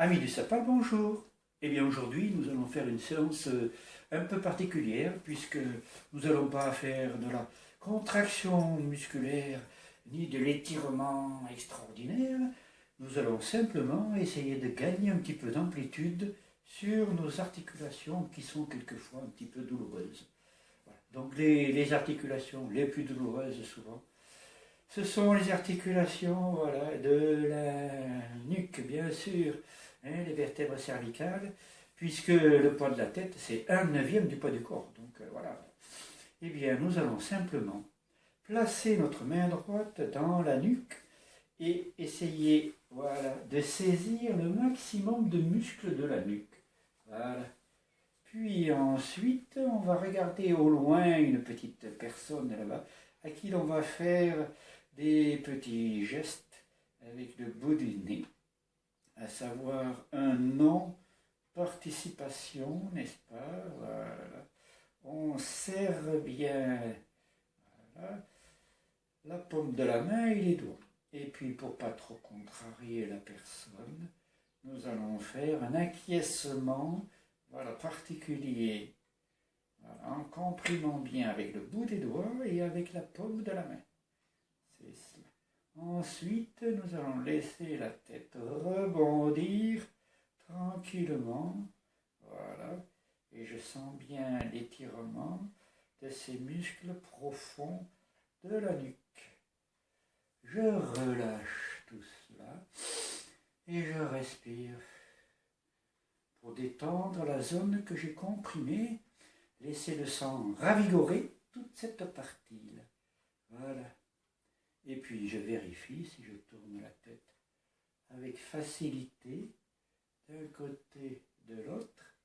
Amis du sapin, bonjour. Eh bien aujourd'hui, nous allons faire une séance un peu particulière puisque nous n'allons pas faire de la contraction musculaire ni de l'étirement extraordinaire. Nous allons simplement essayer de gagner un petit peu d'amplitude sur nos articulations qui sont quelquefois un petit peu douloureuses. Voilà. Donc les articulations les plus douloureuses souvent, ce sont les articulations voilà, de la nuque, bien sûr, hein, les vertèbres cervicales, puisque le poids de la tête, c'est 1/9 du poids du corps. Donc voilà. Eh bien, nous allons simplement placer notre main droite dans la nuque et essayer voilà, de saisir le maximum de muscles de la nuque. Voilà. Puis ensuite, on va regarder au loin une petite personne là-bas à qui l'on va faire des petits gestes avec le bout du nez, à savoir un non-participation, n'est-ce pas? Voilà. On serre bien voilà, la paume de la main et les doigts. Et puis pour pas trop contrarier la personne, nous allons faire un acquiescement voilà, particulier, voilà, en comprimant bien avec le bout des doigts et avec la paume de la main. C'est cela. Ensuite, nous allons laisser la tête rebondir tranquillement. Voilà. Et je sens bien l'étirement de ces muscles profonds de la nuque. Je relâche tout cela et je respire pour détendre la zone que j'ai comprimée. Laisser le sang ravigorer toute cette partie-là. Voilà. Et puis je vérifie si je tourne la tête avec facilité d'un côté de l'autre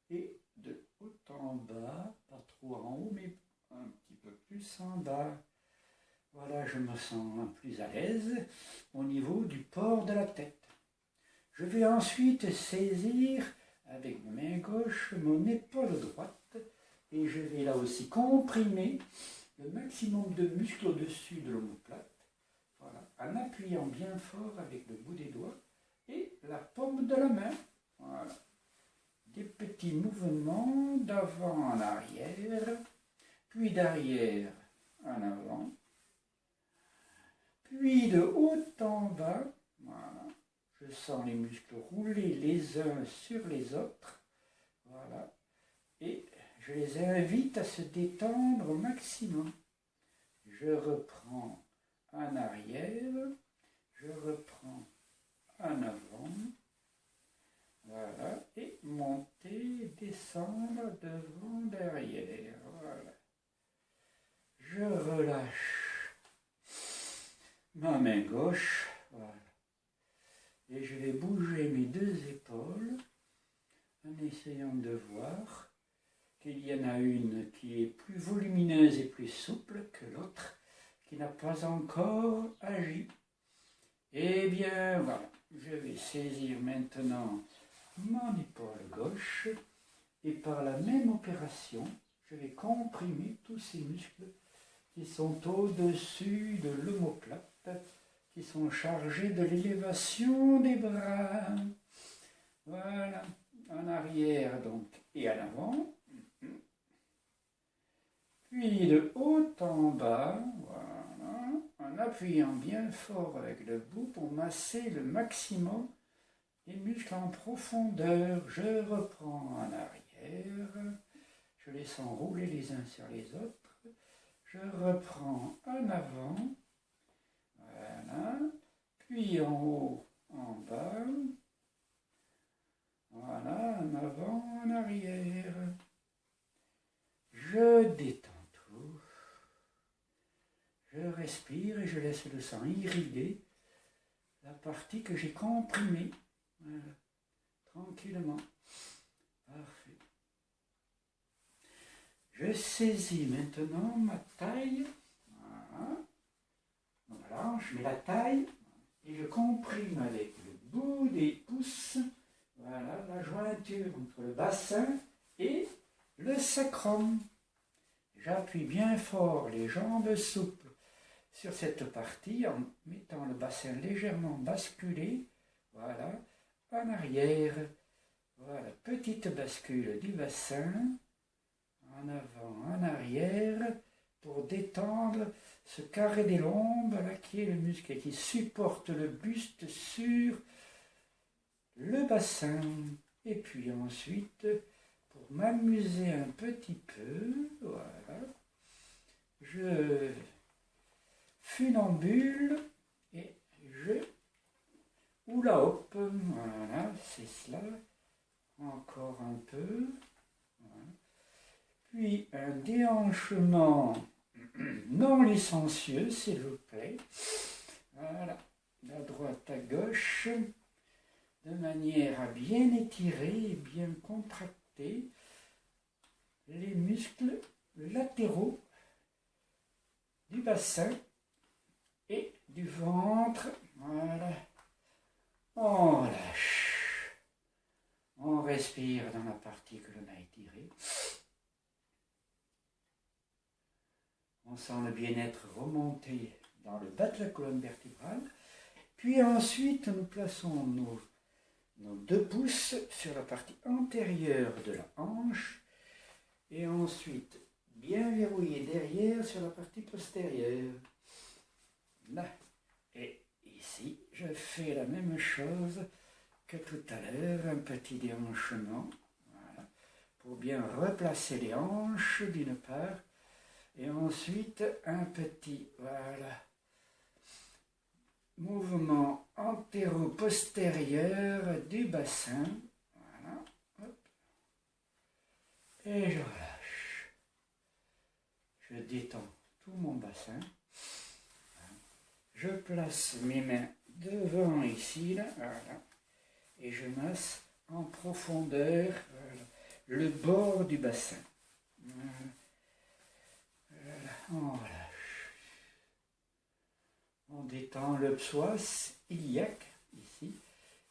et de haut en bas, pas trop en haut mais un petit peu plus en bas. Voilà, je me sens plus à l'aise au niveau du port de la tête. Je vais ensuite saisir avec ma main gauche mon épaule droite et je vais là aussi comprimer le maximum de muscles au-dessus de l'omoplate, voilà, en appuyant bien fort avec le bout des doigts et la paume de la main. Voilà. Des petits mouvements d'avant en arrière, puis d'arrière en avant, puis de haut en bas. Voilà. Je sens les muscles rouler les uns sur les autres. Voilà. Et je les invite à se détendre au maximum. Je reprends en arrière, je reprends en avant, voilà, et monter, descendre, devant, derrière, voilà. Je relâche ma main gauche, voilà, et je vais bouger mes deux épaules en essayant de voir qu'il y en a une qui est plus volumineuse et plus souple que l'autre, qui n'a pas encore agi. Eh bien, voilà, je vais saisir maintenant mon épaule gauche et par la même opération, je vais comprimer tous ces muscles qui sont au-dessus de l'omoplate, qui sont chargés de l'élévation des bras. Voilà, en arrière donc et en avant. Puis de haut en bas, voilà, en appuyant bien fort avec le bout pour masser le maximum des muscles en profondeur. Je reprends en arrière, je les sens rouler les uns sur les autres. Je reprends en avant, voilà, puis en haut, en bas, voilà, en avant, en arrière. Je détends. Je respire et je laisse le sang irriguer la partie que j'ai comprimée. Voilà. Tranquillement. Parfait. Je saisis maintenant ma taille. Voilà. Voilà, je mets la taille et je comprime avec le bout des pouces. Voilà, la jointure entre le bassin et le sacrum. J'appuie bien fort les jambes souples sur cette partie en mettant le bassin légèrement basculé, voilà, en arrière. Voilà, petite bascule du bassin, en avant, en arrière, pour détendre ce carré des lombes, là, qui est le muscle qui supporte le buste sur le bassin. Et puis ensuite, pour m'amuser un petit peu, voilà, je funambule et je oula hop, voilà, c'est cela. Encore un peu. Voilà. Puis un déhanchement non licencieux, s'il vous plaît. Voilà, de droite à gauche, de manière à bien étirer et bien contracter les muscles latéraux du bassin et du ventre. Voilà. On relâche. On respire dans la partie que l'on a étirée. On sent le bien-être remonter dans le bas de la colonne vertébrale. Puis ensuite, nous plaçons nos 2 pouces sur la partie antérieure de la hanche. Et ensuite, bien verrouiller derrière sur la partie postérieure. Là. Et ici, je fais la même chose que tout à l'heure, un petit déhanchement, voilà, pour bien replacer les hanches d'une part, et ensuite un petit, voilà, mouvement antéro-postérieur du bassin, voilà, hop, et je relâche. Je détends tout mon bassin, je place mes mains devant ici, là, voilà. Et je masse en profondeur, voilà, le bord du bassin. Voilà. Voilà. On relâche. On détend le psoas iliaque, ici,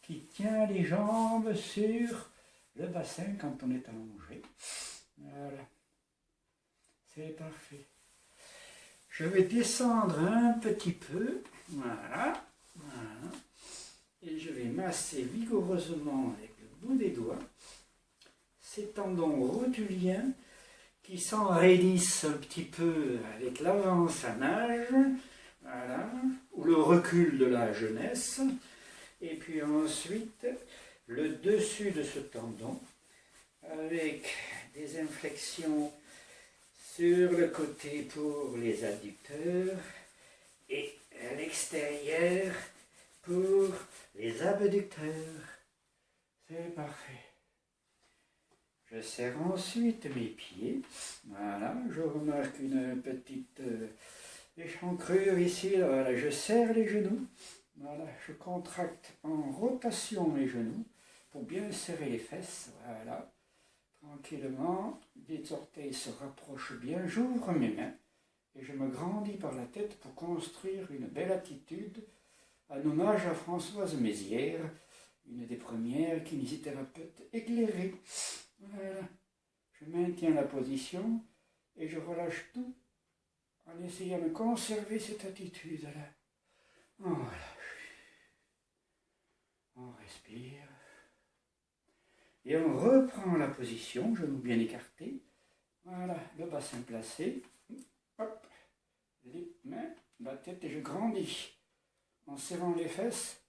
qui tient les jambes sur le bassin quand on est allongé. Voilà. C'est parfait. Je vais descendre un petit peu. Voilà. Voilà. Et je vais masser vigoureusement avec le bout des doigts ces tendons rotuliens qui s'enraidissent un petit peu avec l'avance à l'âge, voilà, ou le recul de la jeunesse. Et puis ensuite, le dessus de ce tendon, avec des inflexions sur le côté pour les adducteurs et à l'extérieur pour les abducteurs. C'est parfait. Je serre ensuite mes pieds. Voilà, je remarque une petite échancrure ici. Voilà, je serre les genoux. Voilà, je contracte en rotation les genoux pour bien serrer les fesses. Voilà, tranquillement. Les orteils se rapprochent bien. J'ouvre mes mains et je me grandis par la tête pour construire une belle attitude. Un hommage à Françoise Mézières, une des premières kinésithérapeutes éclairées. Voilà. Je maintiens la position et je relâche tout en essayant de conserver cette attitude-là. On relâche. On respire. Et on reprend la position, genoux bien écartés. Voilà, le bassin placé. Hop, les mains, la tête et je grandis. En serrant les fesses,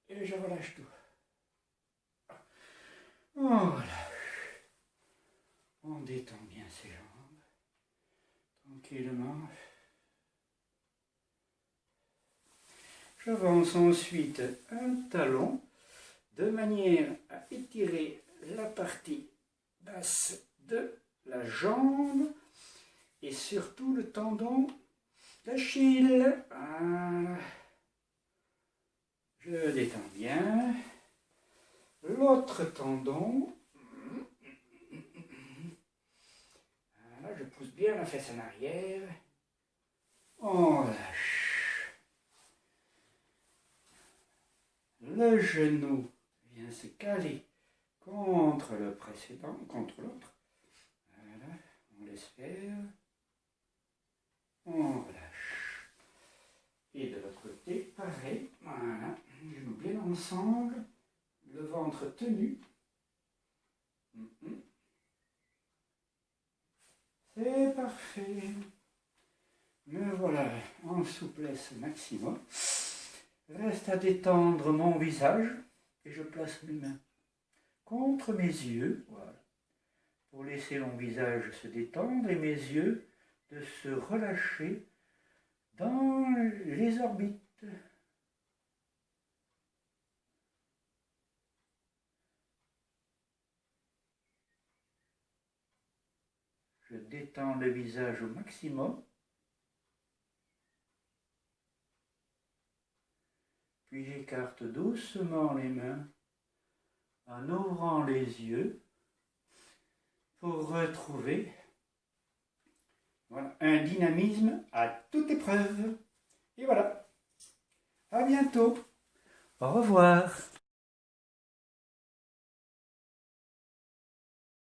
et je relâche tout. On relâche. On détend bien ses jambes, tranquillement. J'avance ensuite un talon, de manière à étirer la partie basse de la jambe, et surtout le tendon d'Achille. Voilà. Je détends bien. L'autre tendon. Voilà, je pousse bien la fesse en arrière. On lâche. Le genou vient se caler contre le précédent, contre l'autre. Voilà, on laisse faire. On relâche. Et de l'autre côté, pareil. Voilà, genou bien ensemble, le ventre tenu. C'est parfait. Me voilà en souplesse maximum. Reste à détendre mon visage et je place mes mains contre mes yeux. Voilà. Pour laisser mon visage se détendre et mes yeux de se relâcher dans les orbites. Je détends le visage au maximum. Puis j'écarte doucement les mains en ouvrant les yeux pour retrouver un dynamisme à toute épreuve. Et voilà. À bientôt. Au revoir.